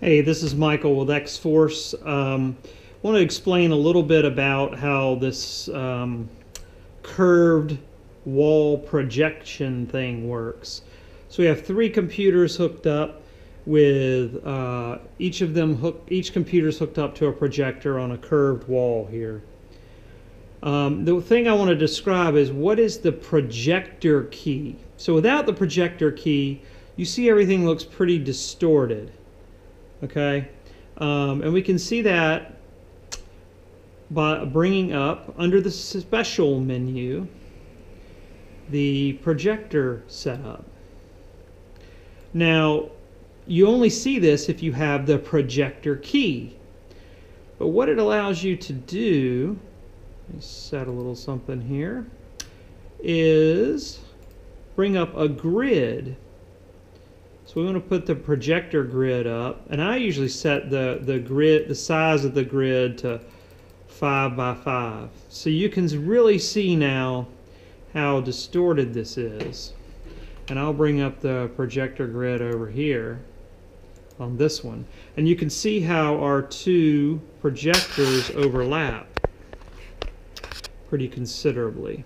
Hey, this is Michael with XForce. I want to explain a little bit about how this curved wall projection thing works. So we have three computers hooked up with each computer's hooked up to a projector on a curved wall here. The thing I want to describe is what is the projector key. So without the projector key, you see everything looks pretty distorted. Okay, and we can see that by bringing up under the special menu the projector setup. Now you only see this if you have the projector key, but what it allows you to do, let me set a little something here, is bring up a grid. So we want to put the projector grid up, and I usually set the size of the grid to 5 by 5. So you can really see now how distorted this is. And I'll bring up the projector grid over here on this one, and you can see how our two projectors overlap pretty considerably.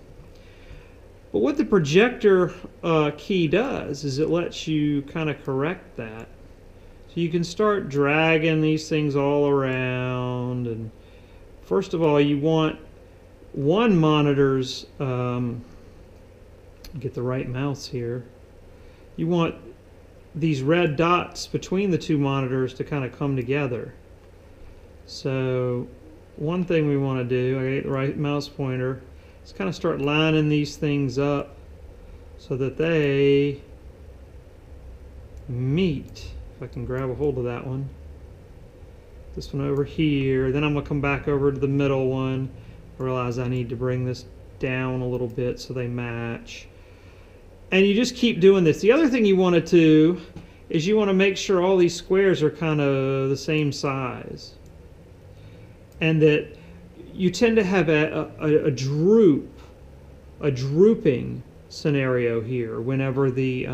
But what the projector key does is it lets you kind of correct that. So you can start dragging these things all around. And first of all, you want one monitor's, get the right mouse here, you want these red dots between the two monitors to kind of come together. So one thing we want to do, I get the right mouse pointer, just kind of start lining these things up so that they meet. If I can grab a hold of that one. This one over here. Then I'm going to come back over to the middle one. I realize I need to bring this down a little bit so they match. And you just keep doing this. The other thing you want to do is you want to make sure all these squares are kind of the same size. And that you tend to have a drooping scenario here whenever the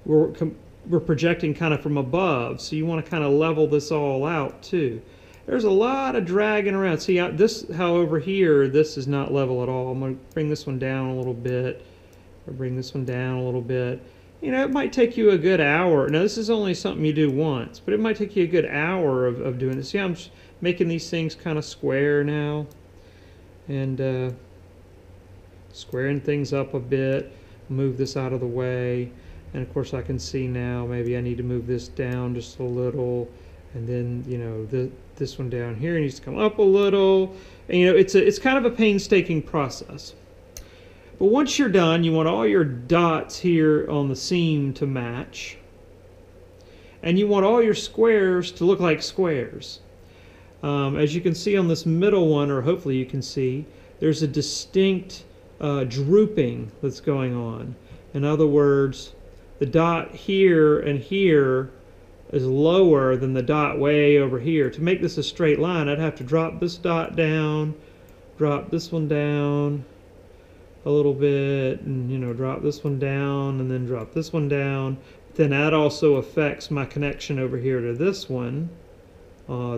we're projecting kind of from above, so you want to kind of level this all out too. There's a lot of dragging around. See this, how over here this is not level at all. I'm going to bring this one down a little bit, or bring this one down a little bit. You know, it might take you a good hour. Now this is only something you do once, but it might take you a good hour of doing this. See, I'm making these things kind of square now, and squaring things up a bit. Move this out of the way, and of course I can see now maybe I need to move this down just a little, and then you know this one down here needs to come up a little, and you know it's kind of a painstaking process. But once you're done, you want all your dots here on the seam to match, and you want all your squares to look like squares. As you can see on this middle one, or hopefully you can see, there's a distinct drooping that's going on. In other words, the dot here and here is lower than the dot way over here. To make this a straight line, I'd have to drop this dot down, drop this one down a little bit, and you know, drop this one down, and then drop this one down. Then that also affects my connection over here to this one.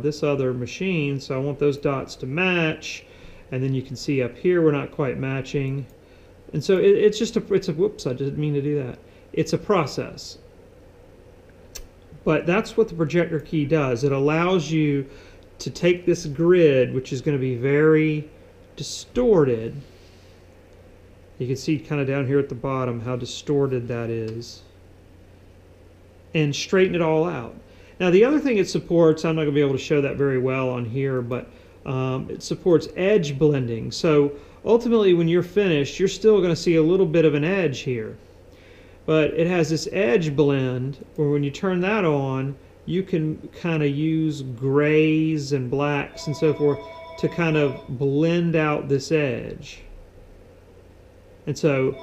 This other machine, so I want those dots to match, and then you can see up here we're not quite matching, and so it's just whoops, I didn't mean to do that. It's a process, but that's what the projector key does. It allows you to take this grid, which is going to be very distorted. You can see kind of down here at the bottom how distorted that is, and straighten it all out. Now the other thing it supports, I'm not going to be able to show that very well on here, but it supports edge blending. So ultimately when you're finished, you're still going to see a little bit of an edge here. But it has this edge blend where when you turn that on, you can kind of use grays and blacks and so forth to kind of blend out this edge. And so